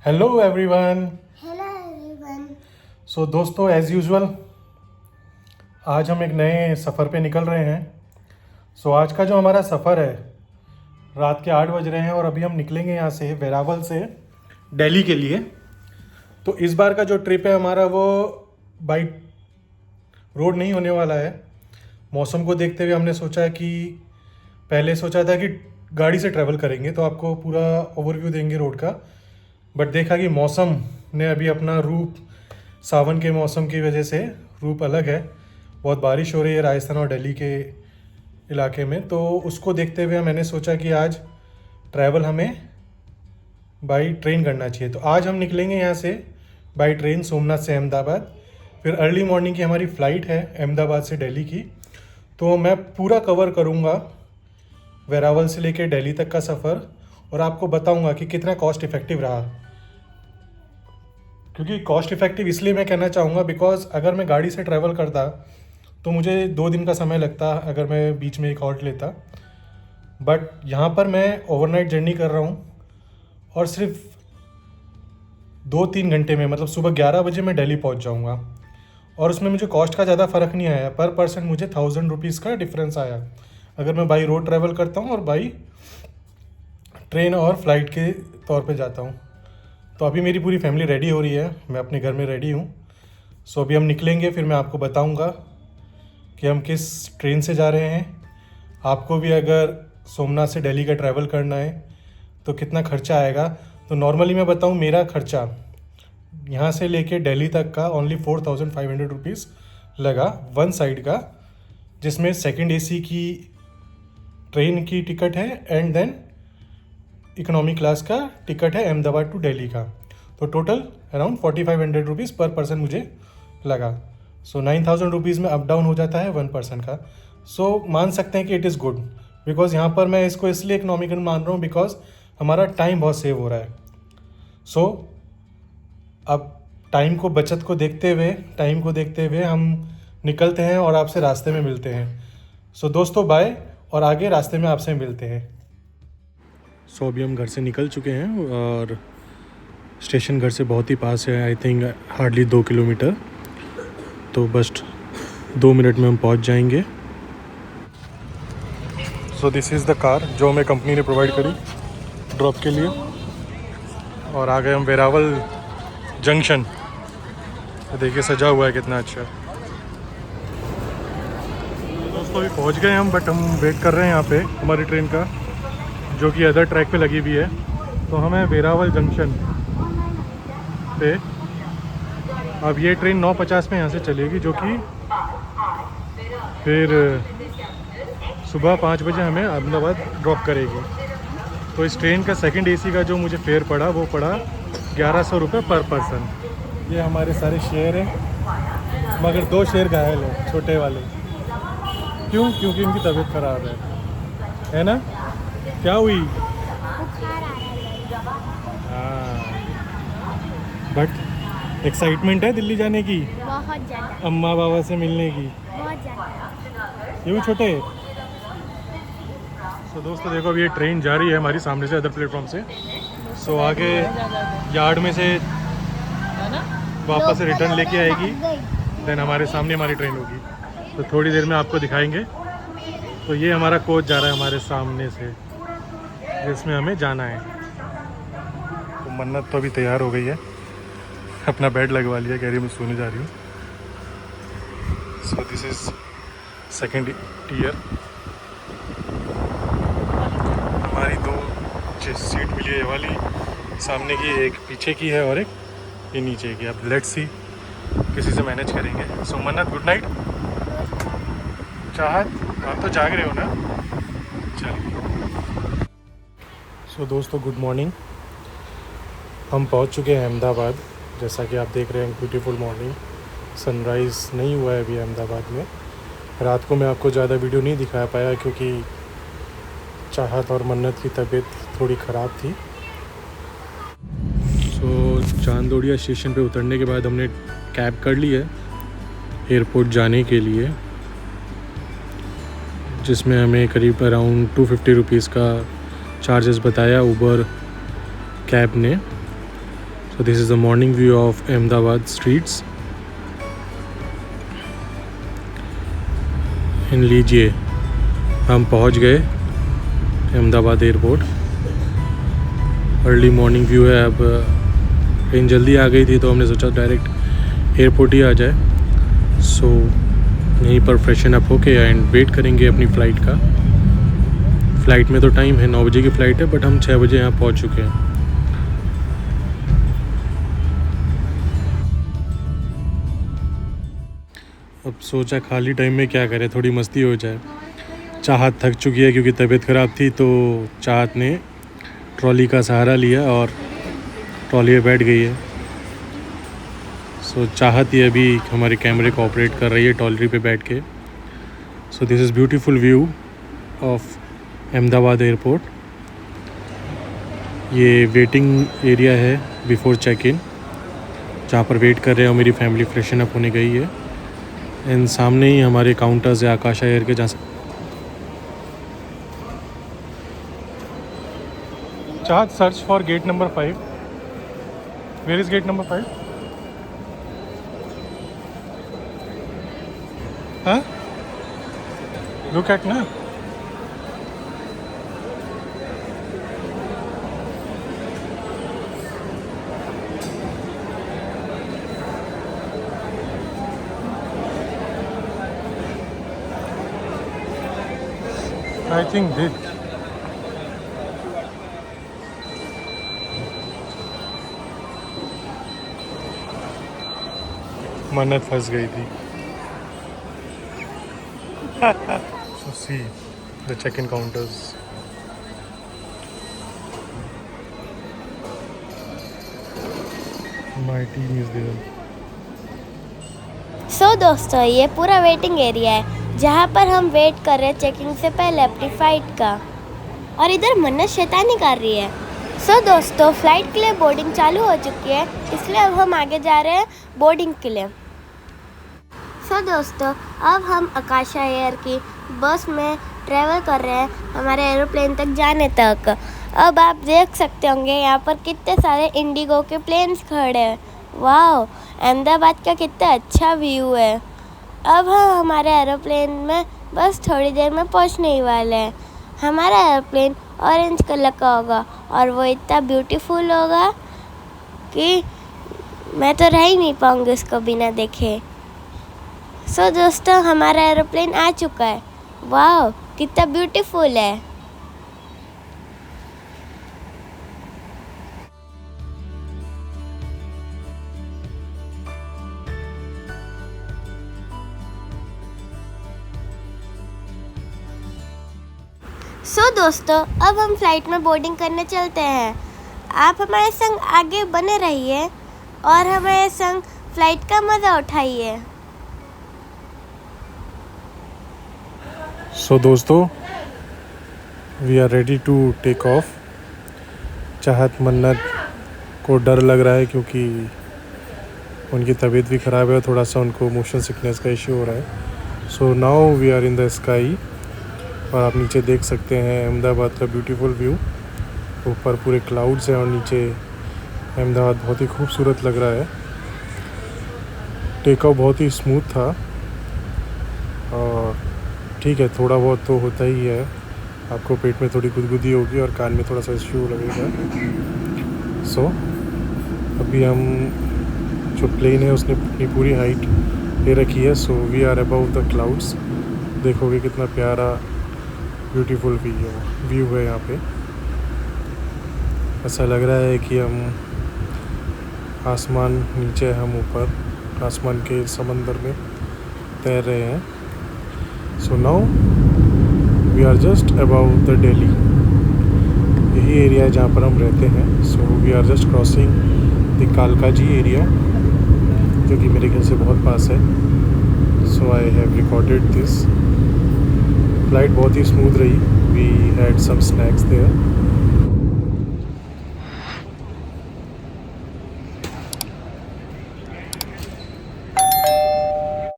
Hello everyone. Hello everyone. So दोस्तों, as usual आज हम एक नए सफ़र पे निकल रहे हैं। आज का जो हमारा सफ़र है, रात के 8 बज रहे हैं और अभी हम निकलेंगे यहाँ से वेरावल से दिल्ली के लिए। तो इस बार का जो ट्रिप है हमारा वो बाई रोड नहीं होने वाला है। मौसम को देखते हुए हमने सोचा कि पहले सोचा था कि गाड़ी से ट्रैवल करेंगे तो आपको पूरा ओवरव्यू देंगे रोड का, बट देखा कि मौसम ने अभी अपना रूप, सावन के मौसम की वजह से रूप अलग है। बहुत बारिश हो रही है राजस्थान और दिल्ली के इलाके में, तो उसको देखते हुए मैंने सोचा कि आज ट्रैवल हमें बाई ट्रेन करना चाहिए। तो आज हम निकलेंगे यहाँ से बाई ट्रेन सोमनाथ से अहमदाबाद। फिर अर्ली मॉर्निंग की हमारी फ़्लाइट है अहमदाबाद से दिल्ली की। तो मैं पूरा कवर करूँगा वेरावल से लेकर दिल्ली तक का सफ़र और आपको बताऊँगा कि कितना कॉस्ट इफ़ेक्टिव रहा। क्योंकि कॉस्ट इफ़ेक्टिव इसलिए मैं कहना चाहूँगा बिकॉज़ अगर मैं गाड़ी से ट्रैवल करता तो मुझे 2 दिन का समय लगता अगर मैं बीच में एक हॉल्ट लेता, बट यहाँ पर मैं ओवरनाइट जर्नी कर रहा हूँ और सिर्फ 2-3 घंटे में, मतलब सुबह 11 बजे मैं दिल्ली पहुँच जाऊँगा। और उसमें मुझे कॉस्ट का ज़्यादा फ़र्क नहीं आया, पर पर्सन मुझे 1000 रुपीज़ का डिफरेंस आया अगर मैं बाई रोड ट्रैवल करता हूँ और बाई ट्रेन और फ्लाइट के तौर पे जाता हूँ। तो अभी मेरी पूरी फैमिली रेडी हो रही है, मैं अपने घर में रेडी हूँ। अभी हम निकलेंगे, फिर मैं आपको बताऊँगा कि हम किस ट्रेन से जा रहे हैं। आपको भी अगर सोमनाथ से दिल्ली का ट्रैवल करना है तो कितना खर्चा आएगा। तो नॉर्मली मैं बताऊँ, मेरा खर्चा यहाँ से लेके दिल्ली तक का ओनली 4500 रुपीज़ लगा वन साइड का, जिसमें सेकंड एसी की ट्रेन की टिकट है एंड देन इकोनॉमी क्लास का टिकट है अहमदाबाद टू दिल्ली का। तो टोटल अराउंड 4500 रुपीज़ पर पर्सन मुझे लगा। 9000 रुपीज़ में अप डाउन हो जाता है वन पर्सन का। मान सकते हैं कि इट इज़ गुड, बिकॉज़ यहाँ पर मैं इसको इसलिए इकोनॉमिकल मान रहा हूँ बिकॉज़ हमारा टाइम बहुत सेव हो रहा है। अब टाइम को, बचत को देखते हुए, टाइम को देखते हुए हम निकलते हैं और आपसे रास्ते में मिलते हैं। दोस्तों बाय, और आगे रास्ते में आपसे मिलते हैं। अभी हम घर से निकल चुके हैं और स्टेशन घर से बहुत ही पास है, आई थिंक हार्डली 2 किलोमीटर। तो बस 2 मिनट में हम पहुंच जाएंगे। दिस इज़ द कार जो हमें कंपनी ने प्रोवाइड करी ड्रॉप के लिए, और आ गए हम वेरावल जंक्शन। देखिए सजा हुआ है कितना अच्छा। दोस्तों अभी पहुंच गए हम, बट हम वेट कर रहे हैं यहाँ पे हमारी ट्रेन का, जो कि अदर ट्रैक पे लगी हुई है। तो हमें वेरावल जंक्शन पे, अब ये ट्रेन 9:50 में यहाँ से चलेगी, जो कि फिर सुबह 5 बजे हमें अहमदाबाद ड्रॉप करेगी। तो इस ट्रेन का सेकंड एसी का जो मुझे फेयर पड़ा वो पड़ा 1100 रुपये पर पर्सन। ये हमारे सारे शेर हैं, मगर 2 शेर घायल हैं, छोटे वाले। क्यों? क्योंकि इनकी तबीयत ख़राब है ना? क्या हुई? हाँ, बट एक्साइटमेंट है दिल्ली जाने की, बहुत ज़्यादा, अम्मा बाबा से मिलने की। बहुत ज़्यादा। क्यों छोटे? दोस्तों देखो, अभी ये ट्रेन जा रही है हमारी सामने से, अदर प्लेटफॉर्म से। आगे यार्ड में से वापस रिटर्न लेके आएगी, देन हमारे सामने हमारी ट्रेन होगी। तो थोड़ी देर में आपको दिखाएंगे। तो ये हमारा कोच जा रहा है हमारे सामने से, जिसमें हमें जाना है। तो मन्नत तो अभी तैयार हो गई है, अपना बेड लगवा लिया, कह रही मैं सोने जा रही हूँ। This is second year. हमारी 2 सीट मिली है, ये वाली सामने की, एक पीछे की है और एक ये नीचे की। अब लेट्स सी, किसी से मैनेज करेंगे। मन्नत गुड नाइट। चाहत, आप तो जाग रहे हो ना? चलिए। दोस्तों गुड मॉर्निंग। हम पहुंच चुके हैं अहमदाबाद। जैसा कि आप देख रहे हैं, ब्यूटीफुल मॉर्निंग, सनराइज़ नहीं हुआ है अभी अहमदाबाद में। रात को मैं आपको ज़्यादा वीडियो नहीं दिखा पाया क्योंकि चाहत और मन्नत की तबीयत थोड़ी ख़राब थी। चांदोड़िया स्टेशन पे उतरने के बाद हमने कैब कर ली है एयरपोर्ट जाने के लिए, जिसमें हमें करीब अराउंड 250 रुपीज़ का चार्जेस बताया ऊबर कैब ने। So this is the morning view of Ahmedabad streets. इन लीजिए हम पहुंच गए Ahmedabad airport. Early morning view है। अब ट्रेन जल्दी आ गई थी तो हमने सोचा डायरेक्ट एयरपोर्ट ही आ जाए। सो यहीं पर फ्रेशन अप होके एंड वेट करेंगे अपनी फ़्लाइट का। फ़्लाइट में तो टाइम है, 9 बजे की फ़्लाइट है, बट हम 6 बजे यहाँ पहुँच चुके हैं। अब सोचा खाली टाइम में क्या करें, थोड़ी मस्ती हो जाए। चाहत थक चुकी है क्योंकि तबीयत ख़राब थी, तो चाहत ने ट्रॉली का सहारा लिया और ट्रॉली में बैठ गई है। सो चाहत ही अभी हमारे कैमरे को ऑपरेट कर रही है ट्रॉली पे बैठ के। So this is beautiful view of Ahmedabad airport. ये वेटिंग एरिया है बिफोर चेक इन, जहाँ पर वेट कर रहे हैं और मेरी फैमिली फ्रेशन अप होने गई है। एंड सामने ही हमारे काउंटर्स है आकाशा एयर के, जहाँ से Chahat search for gate number 5। Where is gate number 5? हाँ, लुक एट ना। I think this. मन्नत फंस गई थी। So see the check-in counters. My team is there. सो दोस्तों, ये पूरा वेटिंग एरिया है जहाँ पर हम वेट कर रहे हैं चेकिंग से पहले अपनी फ़्लाइट का। और इधर मन्नत शैतानी कर रही है। सो दोस्तों, फ़्लाइट के लिए बोर्डिंग चालू हो चुकी है, इसलिए अब हम आगे जा रहे हैं बोर्डिंग के लिए। सो दोस्तों, अब हम आकाशा एयर की बस में ट्रैवल कर रहे हैं हमारे एरोप्लेन तक जाने तक। अब आप देख सकते होंगे यहाँ पर कितने सारे इंडिगो के प्लेन्स खड़े हैं। वाह, अहमदाबाद का कितना अच्छा व्यू है। अब हम हमारे एरोप्लेन में बस थोड़ी देर में पहुँचने ही वाले हैं। हमारा एरोप्लेन ऑरेंज कलर का होगा और वो इतना ब्यूटीफुल होगा कि मैं तो रह ही नहीं पाऊँगी उसको बिना देखे। सो दोस्तों, हमारा एरोप्लेन आ चुका है। वाह, कितना ब्यूटीफुल है। सो दोस्तों, अब हम फ्लाइट में बोर्डिंग करने चलते हैं। आप हमारे संग आगे बने रहिए और हमारे संग फ्लाइट का मज़ा उठाइए। सो दोस्तों, we are ready to take off. Chahat Mannat को डर लग रहा है क्योंकि उनकी तबीयत भी ख़राब है और थोड़ा सा उनको मोशन सिकनेस का इश्यू हो रहा है। So now we are in the sky और आप नीचे देख सकते हैं अहमदाबाद का ब्यूटीफुल व्यू। ऊपर पूरे क्लाउड्स हैं और नीचे अहमदाबाद बहुत ही खूबसूरत लग रहा है। टेक ऑफ बहुत ही स्मूथ था और ठीक है, थोड़ा बहुत तो होता ही है, आपको पेट में थोड़ी गुदगुदी होगी और कान में थोड़ा सा इश्यू लगेगा। सो अभी हम जो प्लेन है उसने अपनी पूरी हाइट ले रखी है। So we are above the clouds. देखोगे कितना प्यारा ब्यूटीफुल व्यू है यहाँ पे। ऐसा लग रहा है कि हम आसमान नीचे, हम ऊपर आसमान के समंदर में तैर रहे हैं। So now we are just about the Delhi. यही एरिया है जहाँ पर हम रहते हैं। So we are just crossing the Kalkaji area, जो कि मेरे घर से बहुत पास है। So I have recorded this. Flight बहुत ही स्मूथ रही। We had some snacks there.